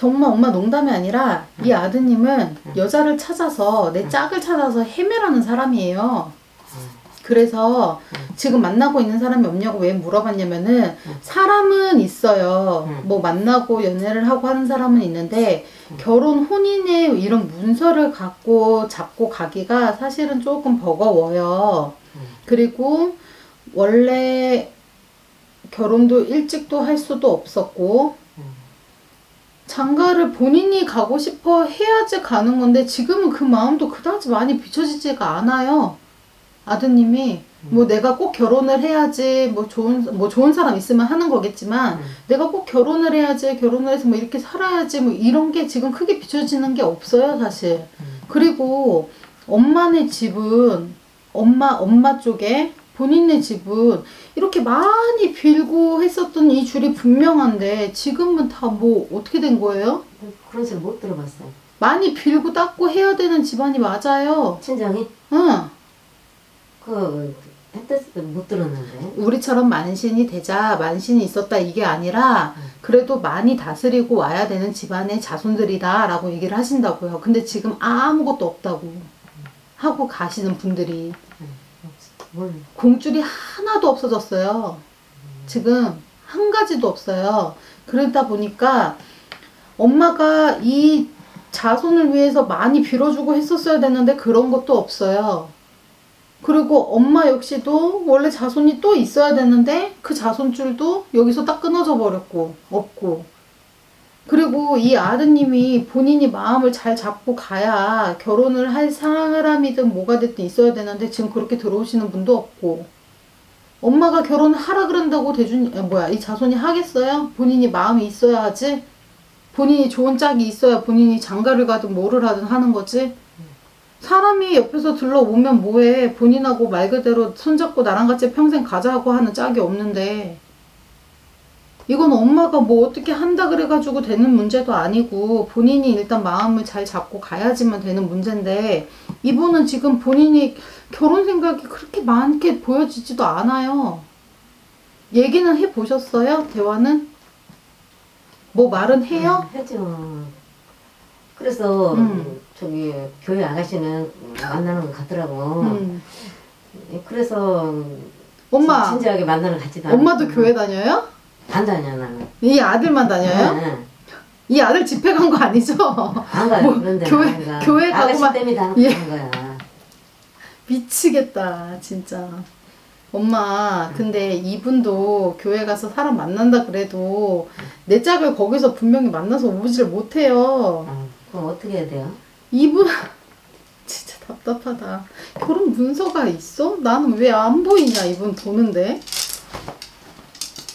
정말 엄마 농담이 아니라 이 아드님은 여자를 찾아서 내 짝을 찾아서 헤매라는 사람이에요. 그래서 지금 만나고 있는 사람이 없냐고 왜 물어봤냐면은 사람은 있어요. 뭐 만나고 연애를 하고 하는 사람은 있는데 결혼 혼인의 이런 문서를 갖고 잡고 가기가 사실은 조금 버거워요. 그리고 원래 결혼도 일찍도 할 수도 없었고 장가를 본인이 가고 싶어 해야지 가는 건데 지금은 그 마음도 그다지 많이 비춰지지가 않아요. 아드님이 뭐 내가 꼭 결혼을 해야지 뭐 좋은 사람 있으면 하는 거겠지만 내가 꼭 결혼을 해야지 결혼을 해서 뭐 이렇게 살아야지 뭐 이런 게 지금 크게 비춰지는 게 없어요 사실. 그리고 엄마네 집은 엄마 쪽에 본인네 집은 이렇게 많이 빌고 했었던 이 줄이 분명한데 지금은 다 뭐 어떻게 된 거예요? 그런 소리 못 들어봤어요. 많이 빌고 닦고 해야 되는 집안이 맞아요. 친정이? 응. 했을 때 못 들었는데. 우리처럼 만신이 되자 만신이 있었다 이게 아니라 그래도 많이 다스리고 와야 되는 집안의 자손들이다 라고 얘기를 하신다고요. 근데 지금 아무것도 없다고 하고 가시는 분들이 공줄이 하나도 없어졌어요. 지금 한 가지도 없어요. 그러다 보니까 엄마가 이 자손을 위해서 많이 빌어주고 했었어야 되는데 그런 것도 없어요. 그리고 엄마 역시도 원래 자손이 또 있어야 되는데 그 자손줄도 여기서 딱 끊어져 버렸고 없고, 그리고 이 아드님이 본인이 마음을 잘 잡고 가야 결혼을 할 사람이든 뭐가 됐든 있어야 되는데 지금 그렇게 들어오시는 분도 없고, 엄마가 결혼을 하라 그런다고 이 자손이 하겠어요? 본인이 마음이 있어야 하지. 본인이 좋은 짝이 있어야 본인이 장가를 가든 뭐를 하든 하는 거지. 사람이 옆에서 들러오면 뭐해. 본인하고 말 그대로 손잡고 나랑 같이 평생 가자고 하는 짝이 없는데, 이건 엄마가 뭐 어떻게 한다 그래가지고 되는 문제도 아니고 본인이 일단 마음을 잘 잡고 가야지만 되는 문제인데, 이분은 지금 본인이 결혼 생각이 그렇게 많게 보여지지도 않아요. 얘기는 해보셨어요? 대화는? 뭐 말은 해요? 하죠. 그래서 저기 교회 아가씨는 만나는 것 같더라고. 그래서 엄마 진지하게 만나러 가지도 엄마도 교회 다녀요? 안 다녀 나는. 이 아들만 다녀요? 네. 이 아들 집회 간 거 아니죠? 안 가요. 뭐, 그런데 교회 가고만 아가씨 때문에 다 예. 가는 거야. 미치겠다 진짜. 엄마 근데 이분도 교회 가서 사람 만난다 그래도 내 짝을 거기서 분명히 만나서 오질 못해요. 그럼 어떻게 해야 돼요? 이분 진짜 답답하다. 결혼 문서가 있어? 나는 왜 안 보이냐 이분 보는데.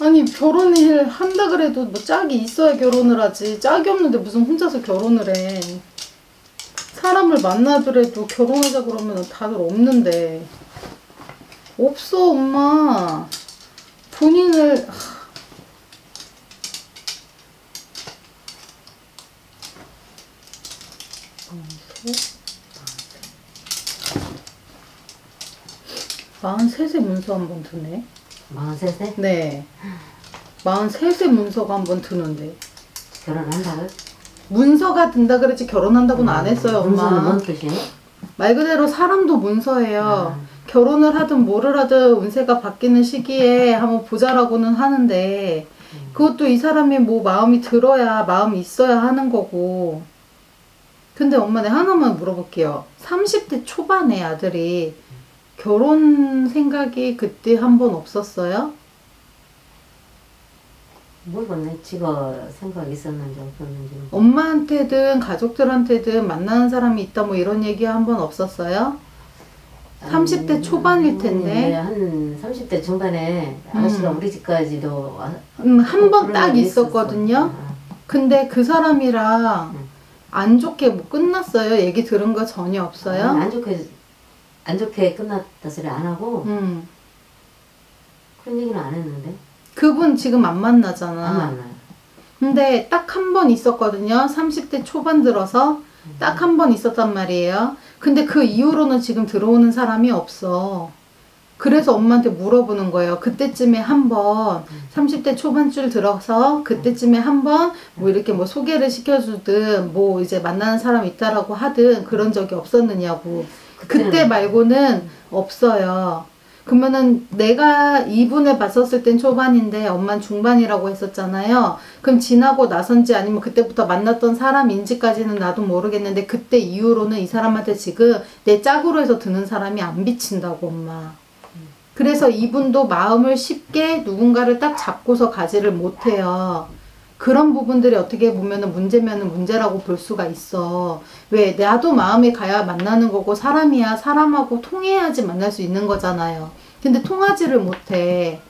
아니 결혼을 한다 그래도 뭐 짝이 있어야 결혼을 하지. 짝이 없는데 무슨 혼자서 결혼을 해. 사람을 만나더라도 결혼하자 그러면 다들 없는데. 없어 엄마. 본인을 43세 문서 한번 드네. 43세? 네. 43세 문서가 한번 드는데. 결혼한다고요? 문서가 든다 그랬지 결혼한다고는 안 했어요, 엄마. 문서는 뭔 뜻이에요? 말 그대로 사람도 문서예요. 결혼을 하든 뭐를 하든 운세가 바뀌는 시기에 한번 보자라고는 하는데, 그것도 이 사람이 뭐 마음이 들어야 마음이 있어야 하는 거고. 근데 엄마 내가 하나만 물어볼게요. 30대 초반에 아들이 결혼 생각이 그때 한 번 없었어요? 모르겠네. 지가 생각이 있었는지 없었는지. 엄마한테든 가족들한테든 만나는 사람이 있다 뭐 이런 얘기 한 번 없었어요? 30대 초반일 텐데. 네, 한 30대 중반에 아가씨가 우리 집까지도 한 번 딱 있었거든요. 근데 그 사람이랑 안 좋게 뭐 끝났어요? 얘기 들은 거 전혀 없어요? 안 좋게 끝났다 소리 안 하고 그런 얘기는 안 했는데. 그분 지금 안 만나잖아. 안 만나요. 근데 딱 한 번 있었거든요. 30대 초반 들어서 딱 한 번 있었단 말이에요. 근데 그 이후로는 지금 들어오는 사람이 없어. 그래서 엄마한테 물어보는 거예요. 그때쯤에 한번 30대 초반줄 들어서 그때쯤에 한번 뭐 이렇게 뭐 소개를 시켜주든 뭐 이제 만나는 사람 있다라고 하든 그런 적이 없었느냐고. 그때 말고는 없어요. 그러면은 내가 이분을 봤었을 땐 초반인데 엄마는 중반이라고 했었잖아요. 그럼 지나고 나선지 아니면 그때부터 만났던 사람인지까지는 나도 모르겠는데 그때 이후로는 이 사람한테 지금 내 짝으로 해서 드는 사람이 안 비친다고 엄마. 그래서 이분도 마음을 쉽게 누군가를 딱 잡고서 가지를 못해요. 그런 부분들이 어떻게 보면은 문제면은 문제라고 볼 수가 있어. 왜? 나도 마음이 가야 만나는 거고 사람이야 사람하고 통해야지 만날 수 있는 거잖아요. 근데 통하지를 못해.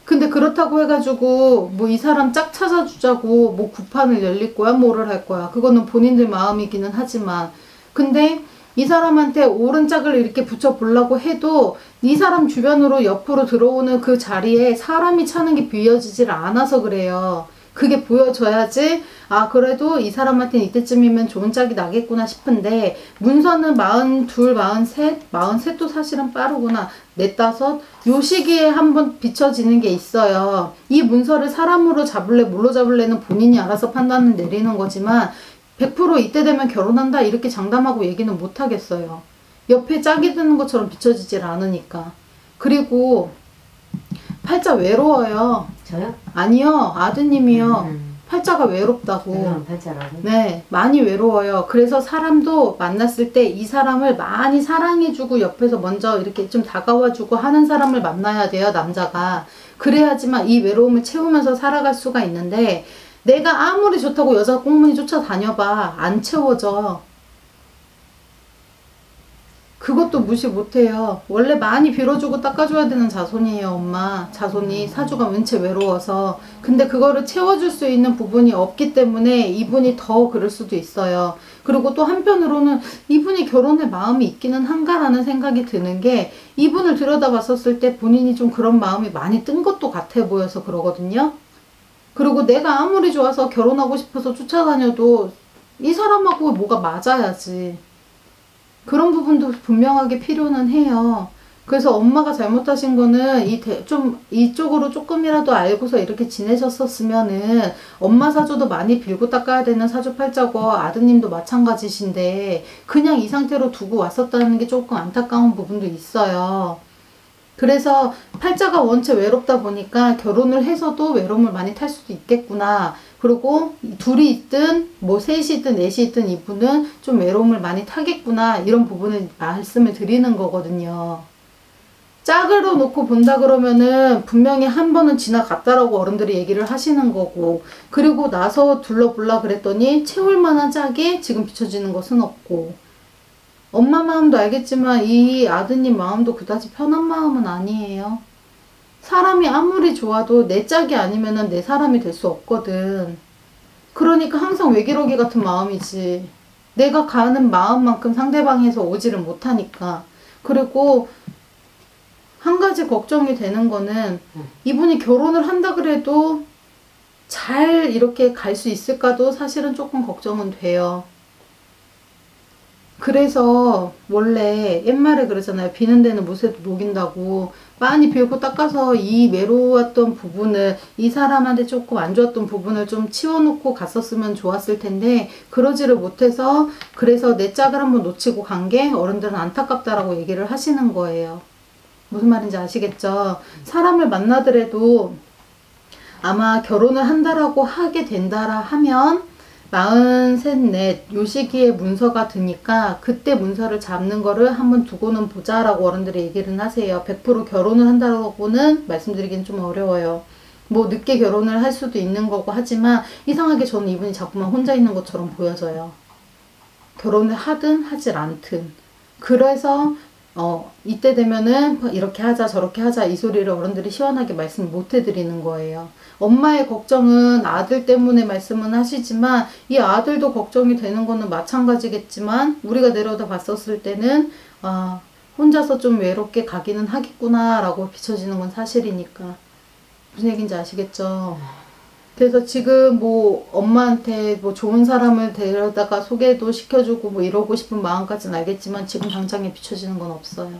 근데 그렇다고 해가지고 뭐 이 사람 짝 찾아주자고 뭐 구판을 열릴 거야 뭐를 할 거야. 그거는 본인들 마음이기는 하지만 근데 이 사람한테 옳은 짝을 이렇게 붙여보려고 해도 이 사람 주변으로 옆으로 들어오는 그 자리에 사람이 차는 게 비어지질 않아서 그래요. 그게 보여져야지 아 그래도 이 사람한테는 이때쯤이면 좋은 짝이 나겠구나 싶은데 문서는 42, 43, 43도 사실은 빠르구나 45, 요 시기에 한번 비춰지는 게 있어요. 이 문서를 사람으로 잡을래 뭘로 잡을래는 본인이 알아서 판단을 내리는 거지만 100% 이때 되면 결혼한다 이렇게 장담하고 얘기는 못 하겠어요. 옆에 짝이 드는 것처럼 비춰지질 않으니까. 그리고 팔자 외로워요. 저요? 아니요. 아드님이요. 팔자가 외롭다고. 팔자라고? 네. 많이 외로워요. 그래서 사람도 만났을 때 이 사람을 많이 사랑해주고 옆에서 먼저 이렇게 좀 다가와주고 하는 사람을 만나야 돼요. 남자가. 그래야지만 이 외로움을 채우면서 살아갈 수가 있는데 내가 아무리 좋다고 여자 꽁무니 쫓아다녀봐. 안 채워져. 그것도 무시 못해요. 원래 많이 빌어주고 닦아줘야 되는 자손이에요, 엄마. 자손이 사주가 원체 외로워서. 근데 그거를 채워줄 수 있는 부분이 없기 때문에 이분이 더 그럴 수도 있어요. 그리고 또 한편으로는 이분이 결혼에 마음이 있기는 한가라는 생각이 드는 게 이분을 들여다봤었을 때 본인이 좀 그런 마음이 많이 뜬 것도 같아 보여서 그러거든요. 그리고 내가 아무리 좋아서 결혼하고 싶어서 쫓아다녀도 이 사람하고 뭐가 맞아야지. 그런 부분도 분명하게 필요는 해요. 그래서 엄마가 잘못하신 거는 좀 이쪽으로 조금이라도 알고서 이렇게 지내셨었으면은 엄마 사주도 많이 빌고 닦아야 되는 사주팔자고 아드님도 마찬가지신데 그냥 이 상태로 두고 왔었다는 게 조금 안타까운 부분도 있어요. 그래서 팔자가 원체 외롭다 보니까 결혼을 해서도 외로움을 많이 탈 수도 있겠구나. 그리고 둘이 있든 뭐 셋이든 넷이 있든 이분은 좀 외로움을 많이 타겠구나. 이런 부분을 말씀을 드리는 거거든요. 짝으로 놓고 본다 그러면은 분명히 한 번은 지나갔다라고 어른들이 얘기를 하시는 거고 그리고 나서 둘러보려 그랬더니 채울 만한 짝이 지금 비춰지는 것은 없고 엄마 마음도 알겠지만 이 아드님 마음도 그다지 편한 마음은 아니에요. 사람이 아무리 좋아도 내 짝이 아니면은 내 사람이 될 수 없거든. 그러니까 항상 외기러기 같은 마음이지. 내가 가는 마음만큼 상대방에서 오지를 못하니까. 그리고 한 가지 걱정이 되는 거는 이분이 결혼을 한다 그래도 잘 이렇게 갈 수 있을까도 사실은 조금 걱정은 돼요. 그래서 원래 옛말에 그러잖아요. 비는 데는 못새도 녹인다고. 많이 빌고 닦아서 이 외로웠던 부분을 이 사람한테 조금 안 좋았던 부분을 좀 치워놓고 갔었으면 좋았을 텐데 그러지를 못해서 그래서 내 짝을 한번 놓치고 간 게 어른들은 안타깝다라고 얘기를 하시는 거예요. 무슨 말인지 아시겠죠? 사람을 만나더라도 아마 결혼을 한다라고 하게 된다라 하면 43, 4, 요 시기에 문서가 드니까 그때 문서를 잡는 거를 한번 두고는 보자라고 어른들이 얘기를 하세요. 100% 결혼을 한다고는 말씀드리긴 좀 어려워요. 뭐 늦게 결혼을 할 수도 있는 거고 하지만 이상하게 저는 이분이 자꾸만 혼자 있는 것처럼 보여져요. 결혼을 하든 하질 않든. 그래서 이때 되면은 이렇게 하자 저렇게 하자 이 소리를 어른들이 시원하게 말씀 못 해드리는 거예요. 엄마의 걱정은 아들 때문에 말씀은 하시지만 이 아들도 걱정이 되는 거는 마찬가지겠지만 우리가 내려다 봤었을 때는 혼자서 좀 외롭게 가기는 하겠구나 라고 비춰지는 건 사실이니까. 무슨 얘기인지 아시겠죠? 그래서 지금 뭐 엄마한테 뭐 좋은 사람을 데려다가 소개도 시켜주고 뭐 이러고 싶은 마음까지는 알겠지만 지금 당장에 비춰지는 건 없어요.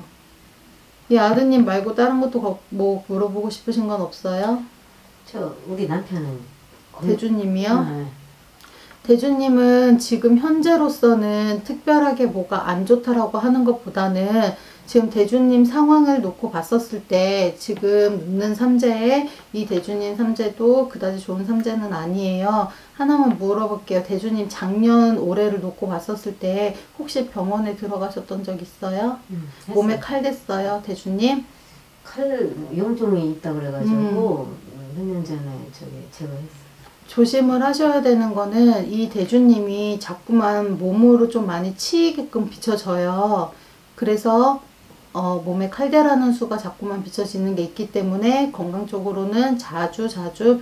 이 아드님 말고 다른 것도 뭐 물어보고 싶으신 건 없어요? 우리 남편은 대주님이요? 네. 대주님은 지금 현재로서는 특별하게 뭐가 안 좋다라고 하는 것보다는 지금 대주님 상황을 놓고 봤었을 때 지금 있는 삼재에 이 대주님 삼재도 그다지 좋은 삼재는 아니에요. 하나만 물어볼게요. 대주님 작년 올해를 놓고 봤었을 때 혹시 병원에 들어가셨던 적 있어요? 몸에 칼 댔어요, 대주님? 칼 용종이 있다 그래가지고 몇 년 전에 제거했어. 조심을 하셔야 되는 거는 이 대주님이 자꾸만 몸으로 좀 많이 치이게끔 비춰져요. 그래서 몸에 칼대라는 수가 자꾸만 비춰지는 게 있기 때문에 건강 쪽으로는 자주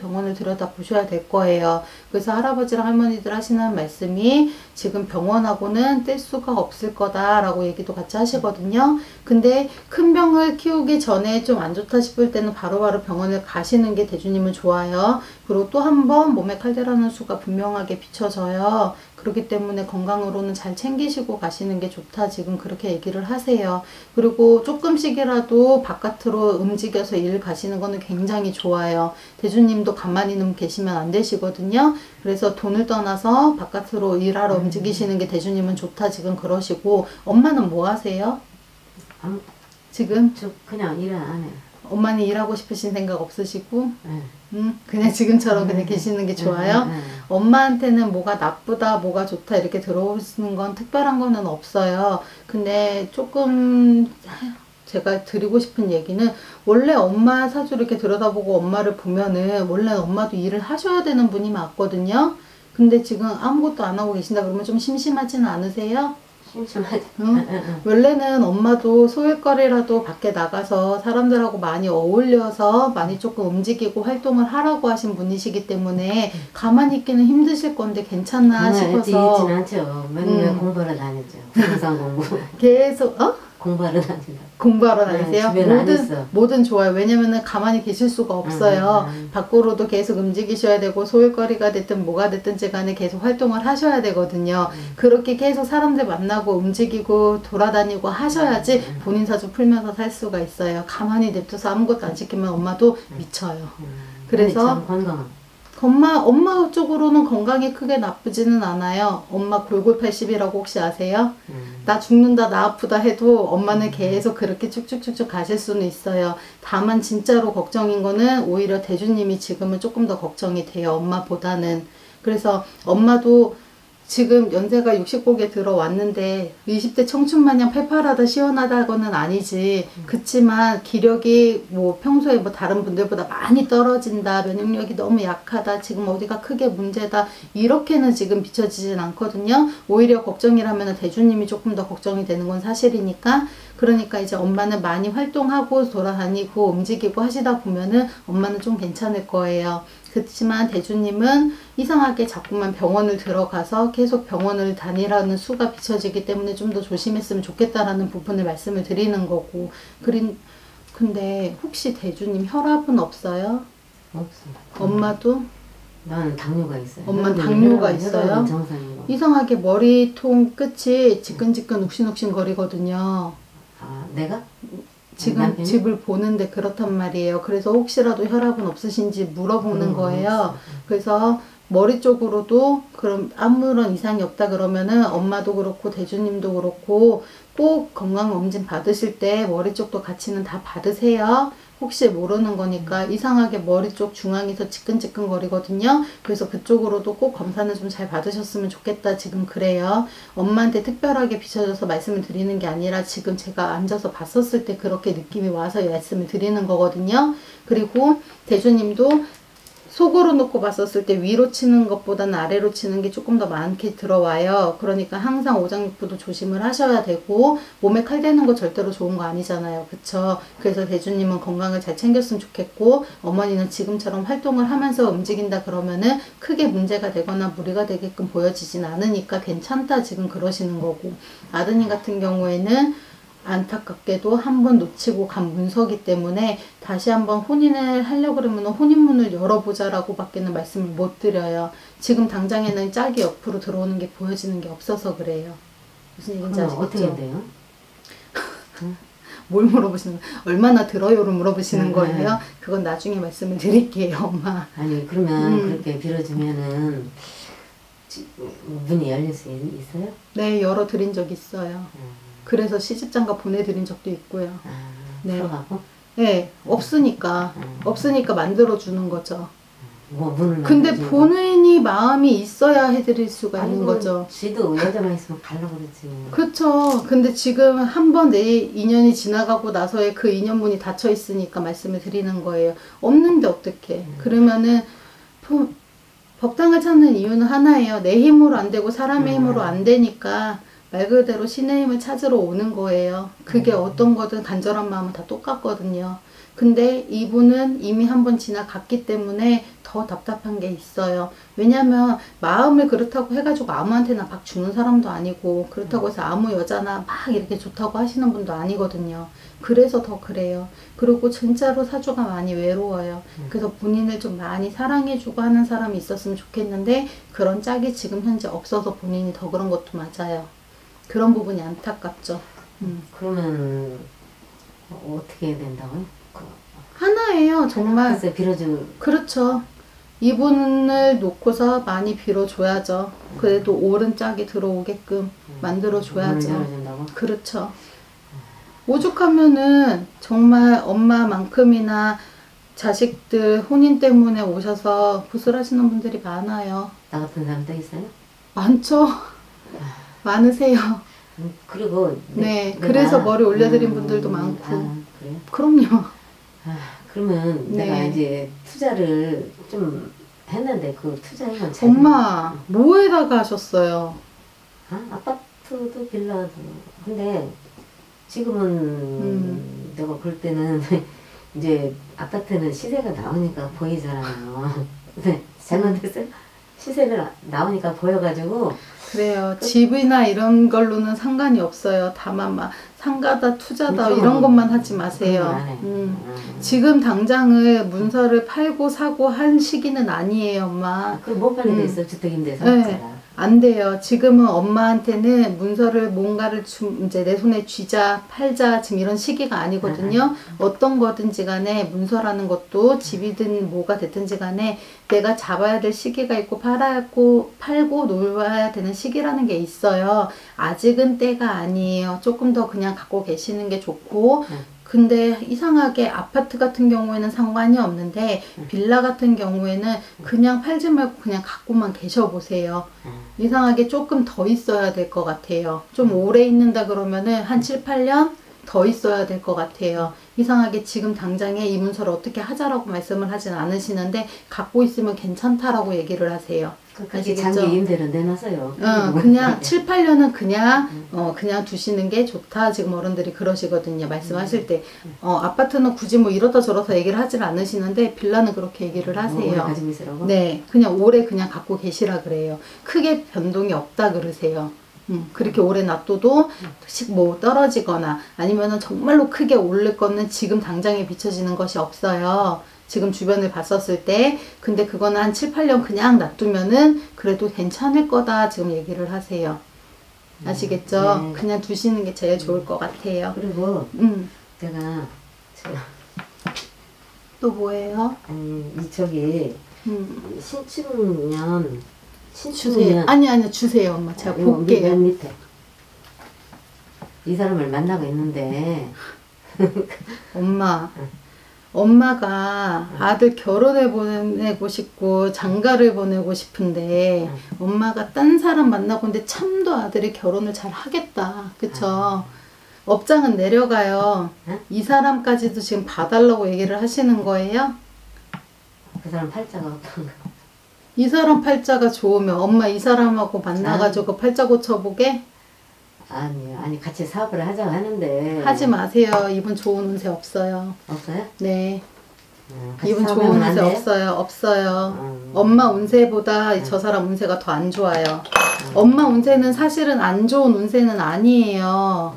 병원을 들여다 보셔야 될 거예요. 그래서 할아버지랑 할머니들 하시는 말씀이 지금 병원하고는 뗄 수가 없을 거다라고 얘기도 같이 하시거든요. 근데 큰 병을 키우기 전에 좀 안 좋다 싶을 때는 바로바로 병원을 가시는 게 대주님은 좋아요. 그리고 또 한 번 몸에 칼대라는 수가 분명하게 비춰져요. 그렇기 때문에 건강으로는 잘 챙기시고 가시는 게 좋다 지금 그렇게 얘기를 하세요. 그리고 조금씩이라도 바깥으로 움직여서 일 가시는 거는 굉장히 좋아요. 대주님도 가만히는 계시면 안 되시거든요. 그래서 돈을 떠나서 바깥으로 일하러 움직이시는 게 대주님은 좋다 지금 그러시고. 엄마는 뭐 하세요? 지금? 저 그냥 일 안 해요. 엄마는 일하고 싶으신 생각 없으시고? 네. 그냥 지금처럼 그냥 계시는 게 좋아요? 엄마한테는 뭐가 나쁘다, 뭐가 좋다 이렇게 들어오시는 건 특별한 거는 없어요. 근데 조금 제가 드리고 싶은 얘기는 원래 엄마 사주 이렇게 들여다보고 엄마를 보면은 원래 엄마도 일을 하셔야 되는 분이 맞거든요. 근데 지금 아무것도 안 하고 계신다 그러면 좀 심심하지는 않으세요? 심심하지. 원래는 엄마도 소일거리라도 밖에 나가서 사람들하고 많이 어울려서 많이 조금 움직이고 활동을 하라고 하신 분이시기 때문에 가만히 있기는 힘드실 건데 괜찮나 싶어서. 있진 않죠. 맨날 공부하러 다니죠. 부동산 공부. 계속 공부하러 다닌다. 공부하러 다니세요? 네, 뭐든 좋아요. 왜냐면은 가만히 계실 수가 없어요. 밖으로도 계속 움직이셔야 되고 소일거리가 됐든 뭐가 됐든지 간에 계속 활동을 하셔야 되거든요. 그렇게 계속 사람들 만나고 움직이고 돌아다니고 하셔야지 본인 사주 풀면서 살 수가 있어요. 가만히 냅둬서 아무것도 안 시키면 엄마도 미쳐요. 그래서 엄마 쪽으로는 건강이 크게 나쁘지는 않아요. 엄마 골골 80이라고 혹시 아세요? 나 죽는다, 나 아프다 해도 엄마는 계속 그렇게 쭉쭉쭉쭉 가실 수는 있어요. 다만 진짜로 걱정인 거는 오히려 대주님이 지금은 조금 더 걱정이 돼요. 엄마보다는. 그래서 엄마도 지금 연세가 60곡에 들어왔는데 20대 청춘 마냥 팔팔하다 시원하다고는 아니지. 그치만 기력이 뭐 평소에 뭐 다른 분들보다 많이 떨어진다, 면역력이 너무 약하다, 지금 어디가 크게 문제다 이렇게는 지금 비춰지진 않거든요. 오히려 걱정이라면 대주님이 조금 더 걱정이 되는 건 사실이니까. 그러니까 이제 엄마는 많이 활동하고 돌아다니고 움직이고 하시다 보면은 엄마는 좀 괜찮을 거예요. 그렇지만 대주님은 이상하게 자꾸만 병원을 들어가서 계속 병원을 다니라는 수가 비춰지기 때문에 좀 더 조심했으면 좋겠다라는 부분을 말씀을 드리는 거고. 근데 혹시 대주님 혈압은 없어요? 없습니다. 엄마도? 나는 당뇨가 있어요. 엄마는 당뇨가 있어요? 이상하게 머리통 끝이 지끈지끈 욱신욱신 거리거든요. 내가? 지금 집을 보는데 그렇단 말이에요. 그래서 혹시라도 혈압은 없으신지 물어보는 거예요. 그래서 머리 쪽으로도 그럼 아무런 이상이 없다 그러면은 엄마도 그렇고 대주님도 그렇고 꼭 건강검진 받으실 때 머리 쪽도 같이는 다 받으세요. 혹시 모르는 거니까. 이상하게 머리 쪽 중앙에서 지끈지끈 거리거든요. 그래서 그쪽으로도 꼭 검사는 좀 잘 받으셨으면 좋겠다 지금 그래요. 엄마한테 특별하게 비춰져서 말씀을 드리는 게 아니라 지금 제가 앉아서 봤었을 때 그렇게 느낌이 와서 말씀을 드리는 거거든요. 그리고 대주님도 속으로 놓고 봤었을 때 위로 치는 것보다는 아래로 치는 게 조금 더 많게 들어와요. 그러니까 항상 오장육부도 조심을 하셔야 되고 몸에 칼 대는 거 절대로 좋은 거 아니잖아요. 그쵸? 그래서 대주님은 건강을 잘 챙겼으면 좋겠고 어머니는 지금처럼 활동을 하면서 움직인다 그러면은 크게 문제가 되거나 무리가 되게끔 보여지진 않으니까 괜찮다 지금 그러시는 거고. 아드님 같은 경우에는 안타깝게도 한 번 놓치고 간 문서기 때문에 다시 한번 혼인을 하려고 그러면 혼인문을 열어보자 라고 밖에는 말씀을 못 드려요. 지금 당장에는 짝이 옆으로 들어오는 게 보여지는 게 없어서 그래요. 무슨 얘기인지 아시겠죠? 어떻게 돼요? 뭘 물어보시는, 얼마나 들어요를 물어보시는 거예요? 그건 나중에 말씀을 드릴게요, 엄마. 아니 그러면 그렇게 빌어주면은 문이 열릴 수 있어요? 네, 열어드린 적 있어요. 그래서 시집장가 보내드린 적도 있고요. 네. 풀어가고? 네, 없으니까. 없으니까 만들어주는 거죠. 뭐 문을 근데 만들어주고. 본인이 마음이 있어야 해드릴 수가 있는 거죠. 쥐도 여자만 있으면 가려고 그러지. 그렇죠. 근데 지금 한 번 내 인연이 지나가고 나서의 그 인연문이 닫혀 있으니까 말씀을 드리는 거예요. 없는데 어떡해. 그러면은 법당을 찾는 이유는 하나예요. 내 힘으로 안 되고 사람의 힘으로 안 되니까 말 그대로 신의 힘을 찾으러 오는 거예요. 그게 어떤 거든 간절한 마음은 다 똑같거든요. 근데 이분은 이미 한 번 지나갔기 때문에 더 답답한 게 있어요. 왜냐면 마음을 그렇다고 해가지고 아무한테나 막 주는 사람도 아니고, 그렇다고 해서 아무 여자나 막 이렇게 좋다고 하시는 분도 아니거든요. 그래서 더 그래요. 그리고 진짜로 사주가 많이 외로워요. 그래서 본인을 좀 많이 사랑해주고 하는 사람이 있었으면 좋겠는데 그런 짝이 지금 현재 없어서 본인이 더 그런 것도 맞아요. 그런 부분이 안타깝죠. 그러면 어떻게 해야 된다고요? 하나예요, 정말. 글쎄 빌어주. 그렇죠. 이분을 놓고서 많이 빌어줘야죠. 그래도 옳은 짝이 들어오게끔 만들어줘야죠. 문을 열어준다고? 그렇죠. 오죽하면은 정말 엄마만큼이나 자식들 혼인 때문에 오셔서 구슬하시는 분들이 많아요. 나 같은 사람도 있어요? 많죠? 많으세요. 그리고 네, 그래서 머리 올려드린 분들도 많고. 그래요? 그럼요. 그러면 네. 내가 이제 투자를 좀 했는데 그 투자는 엄마, 뭐에다가 하셨어요? 아파트도 빌라도. 근데 지금은 내가 볼 때는 이제 아파트는 시세가 나오니까 보이잖아요. 네, 잘못했어요? 시세가 나오니까 보여가지고. 그래요. 집이나 이런 걸로는 상관이 없어요. 다만 막 상가다 투자다 이런 것만 하지 마세요. 지금 당장을 문서를 팔고 사고 한 시기는 아니에요, 엄마. 그럼 못 팔게 됐어, 주택임대에서. 네, 안 돼요. 지금은 엄마한테는 문서를 뭔가를 이제 내 손에 쥐자, 팔자 지금 이런 시기가 아니거든요. 어떤 거든지 간에 문서라는 것도 집이든 뭐가 됐든지 간에 내가 잡아야 될 시기가 있고 팔고 놀아야 되는 시기라는 게 있어요. 아직은 때가 아니에요. 조금 더 그냥 갖고 계시는 게 좋고, 근데 이상하게 아파트 같은 경우에는 상관이 없는데 빌라 같은 경우에는 그냥 팔지 말고 그냥 갖고만 계셔 보세요. 이상하게 조금 더 있어야 될 것 같아요. 좀 오래 있는다 그러면은 한 7, 8년 더 있어야 될 것 같아요. 이상하게 지금 당장에 이 문서를 어떻게 하자라고 말씀을 하진 않으시는데 갖고 있으면 괜찮다라고 얘기를 하세요. 그렇게 장기 임대를 내놨어요. 그냥 7, 8년은 그냥 두시는 게 좋다. 지금 어른들이 그러시거든요. 말씀하실 때. 아파트는 굳이 뭐 이러다 저러다 얘기를 하질 않으시는데 빌라는 그렇게 얘기를 하세요. 오래 가지고 있으라고? 네. 그냥 오래 그냥 갖고 계시라 그래요. 크게 변동이 없다 그러세요. 그렇게 오래 놔둬도 뭐 떨어지거나 아니면은 정말로 크게 오를 거는 지금 당장에 비춰지는 것이 없어요. 지금 주변을 봤었을 때. 근데 그거는 한 7, 8년 그냥 놔두면은 그래도 괜찮을 거다 지금 얘기를 하세요. 아시겠죠? 네. 그냥 두시는 게 제일 좋을 것 같아요. 그리고 내가 또 뭐예요? 저기 신축년 주세요. 아니 주세요, 엄마. 제가 볼게요. 맨 밑에 이 사람을 만나고 있는데 엄마가 아들 결혼해 보내고 싶고 장가를 보내고 싶은데 엄마가 딴 사람 만나고 있는데 참도 아들이 결혼을 잘 하겠다. 그쵸? 업장은 내려가요. 이 사람까지도 지금 봐달라고 얘기를 하시는 거예요? 그 사람 팔자가 어떤가? 이 사람 팔자가 좋으면 엄마 이 사람하고 만나가지고 팔자 고쳐보게? 아니 같이 사업을 하자고 하는데 하지 마세요. 이분 좋은 운세 없어요. 없어요? 네. 같이 이분 사업하면 좋은 안 운세 돼? 없어요. 엄마 운세보다 저 사람 운세가 더 안 좋아요. 엄마 운세는 사실은 안 좋은 운세는 아니에요.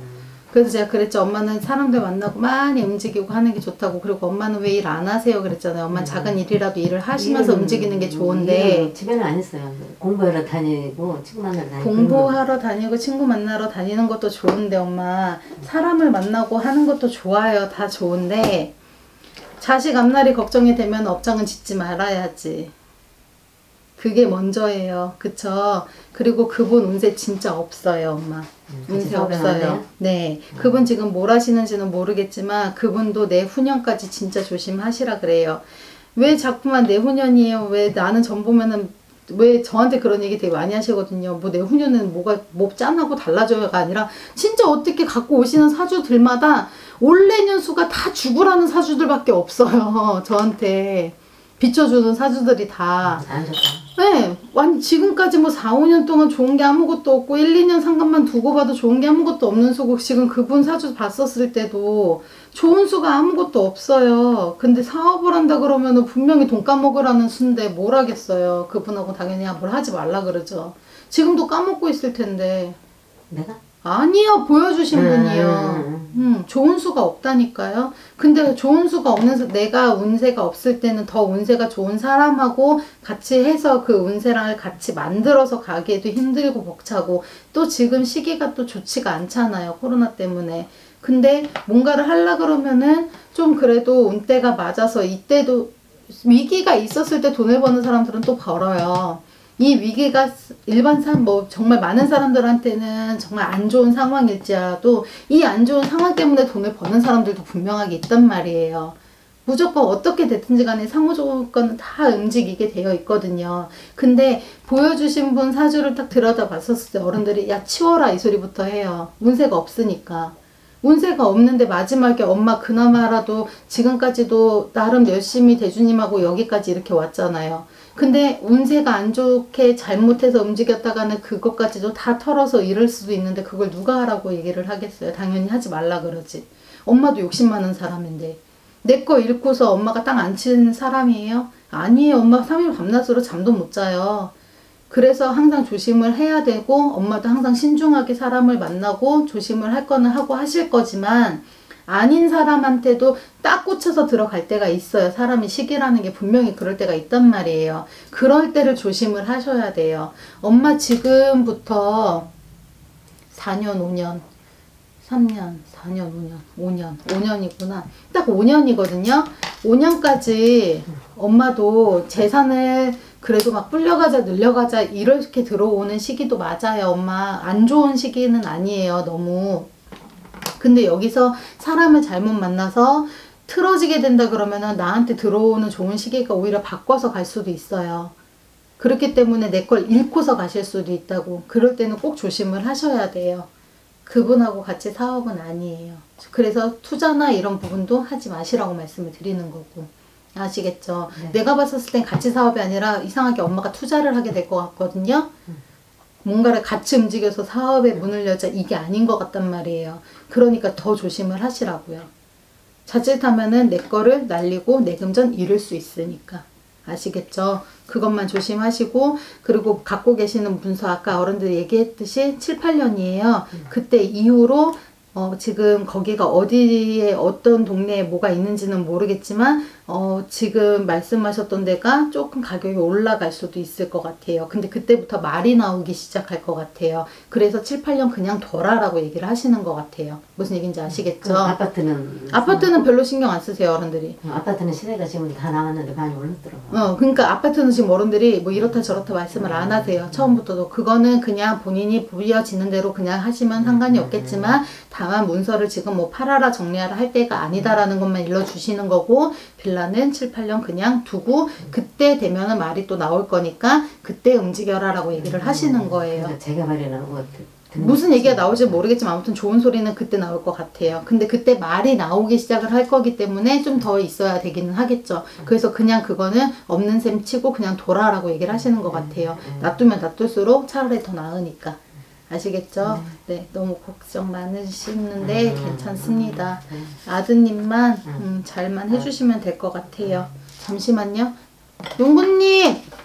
그래서 제가 그랬죠. 엄마는 사람들 만나고 많이 움직이고 하는 게 좋다고. 그리고 엄마는 왜 일 안 하세요? 그랬잖아요. 엄마는 작은 일이라도 일을 하시면서 움직이는 게 좋은데. 집에는 안 했어요. 공부하러 다니고 친구 만나러 다니고. 공부하러 다니고 친구 만나러 다니는 것도 좋은데 엄마. 사람을 만나고 하는 것도 좋아요. 다 좋은데. 자식 앞날이 걱정이 되면 업장은 짓지 말아야지. 그게 먼저예요. 그쵸? 그리고 그분 운세 진짜 없어요, 엄마. 운세 없어요. 네. 그분 지금 뭘 하시는지는 모르겠지만 그분도 내후년까지 진짜 조심하시라 그래요. 왜 자꾸만 내후년이에요? 왜 나는 전 보면은 왜 저한테 그런 얘기 되게 많이 하시거든요. 뭐 내후년은 뭐가 뭐 짠하고 달라져요가 아니라 진짜 어떻게 갖고 오시는 사주들마다 올 내년 수가 다 죽으라는 사주들밖에 없어요. 저한테. 비춰주는 사주들이 다. 안 좋다. 네. 지금까지 뭐 4, 5년 동안 좋은 게 아무것도 없고 1, 2년 상관만 두고 봐도 좋은 게 아무것도 없는 수고 지금 그분 사주 봤었을 때도 좋은 수가 아무것도 없어요. 근데 사업을 한다 그러면은 분명히 돈 까먹으라는 수인데 뭘 하겠어요. 그분하고 당연히 뭘 하지 말라 그러죠. 지금도 까먹고 있을 텐데. 내가? 아니요. 보여주신 분이요. 좋은 수가 없다니까요. 근데 좋은 수가 없는 내가 운세가 없을 때는 더 운세가 좋은 사람하고 같이 해서 그 운세랑을 같이 만들어서 가기에도 힘들고 벅차고 또 지금 시기가 또 좋지가 않잖아요. 코로나 때문에. 근데 뭔가를 하려 그러면은 좀 그래도 운때가 맞아서 이때도 위기가 있었을 때 돈을 버는 사람들은 또 벌어요. 이 위기가 일반 사람 뭐 정말 많은 사람들한테는 정말 안 좋은 상황일지라도 이 안 좋은 상황 때문에 돈을 버는 사람들도 분명하게 있단 말이에요. 무조건 어떻게 됐든지 간에 상호 조건은 다 움직이게 되어 있거든요. 근데 보여주신 분 사주를 딱 들여다봤었을 때 어른들이 야 치워라 이 소리부터 해요. 운세가 없으니까. 운세가 없는데 마지막에 엄마 그나마라도 지금까지도 나름 열심히 대주님하고 여기까지 이렇게 왔잖아요. 근데 운세가 안 좋게 잘못해서 움직였다가는 그것까지도 다 털어서 잃을 수도 있는데 그걸 누가 하라고 얘기를 하겠어요. 당연히 하지 말라 그러지. 엄마도 욕심 많은 사람인데 내 거 잃고서 엄마가 땅 안 치는 사람이에요? 아니에요. 엄마 3일 밤낮으로 잠도 못 자요. 그래서 항상 조심을 해야 되고 엄마도 항상 신중하게 사람을 만나고 조심을 할 거는 하고 하실 거지만 아닌 사람한테도 딱 꽂혀서 들어갈 때가 있어요. 사람이 시기라는 게 분명히 그럴 때가 있단 말이에요. 그럴 때를 조심을 하셔야 돼요. 엄마 지금부터 4년, 5년, 3년, 4년, 5년, 5년이구나. 딱 5년이거든요. 5년까지 엄마도 재산을 그래도 막 불려가자 늘려가자 이렇게 들어오는 시기도 맞아요. 엄마 안 좋은 시기는 아니에요. 너무. 근데 여기서 사람을 잘못 만나서 틀어지게 된다 그러면은 나한테 들어오는 좋은 시기가 오히려 바꿔서 갈 수도 있어요. 그렇기 때문에 내 걸 잃고서 가실 수도 있다고. 그럴 때는 꼭 조심을 하셔야 돼요. 그분하고 같이 사업은 아니에요. 그래서 투자나 이런 부분도 하지 마시라고 말씀을 드리는 거고. 아시겠죠? 네. 내가 봤었을 땐 같이 사업이 아니라 이상하게 엄마가 투자를 하게 될 것 같거든요. 뭔가를 같이 움직여서 사업에 문을 열자 이게 아닌 것 같단 말이에요. 그러니까 더 조심을 하시라고요. 자칫하면은 내 거를 날리고 내 금전 잃을 수 있으니까. 아시겠죠? 그것만 조심하시고 그리고 갖고 계시는 문서 아까 어른들 얘기했듯이 7, 8년이에요. 그때 이후로 지금 거기가 어디에 어떤 동네에 뭐가 있는지는 모르겠지만 지금 말씀하셨던 데가 조금 가격이 올라갈 수도 있을 것 같아요. 근데 그때부터 말이 나오기 시작할 것 같아요. 그래서 7, 8년 그냥 둬라라고 얘기를 하시는 것 같아요. 무슨 얘기인지 아시겠죠? 아파트는 별로 신경 안 쓰세요, 어른들이. 아파트는 시세가 지금 다 나왔는데 많이 올랐더라고요. 그러니까 아파트는 지금 어른들이 뭐 이렇다 저렇다 말씀을 안 하세요. 처음부터도. 그거는 그냥 본인이 보여지는 대로 그냥 하시면 상관이 없겠지만 다만 문서를 지금 뭐 팔아라 정리하라 할 때가 아니다라는 것만 일러주시는 거고 빌라는 7, 8년 그냥 두고 그때 되면은 말이 또 나올 거니까 그때 움직여라 라고 얘기를 하시는 거예요. 제가 말이라는 것 무슨 얘기가 나올지 모르겠지만 아무튼 좋은 소리는 그때 나올 것 같아요. 근데 그때 말이 나오기 시작을 할 거기 때문에 좀 더 있어야 되기는 하겠죠. 그래서 그냥 그거는 없는 셈 치고 그냥 둬라라고 얘기를 하시는 것 같아요. 놔두면 놔둘수록 차라리 더 나으니까. 아시겠죠? 네, 너무 걱정 많으시는데 괜찮습니다. 아드님만 잘만 해주시면 될 것 같아요. 잠시만요. 용구님!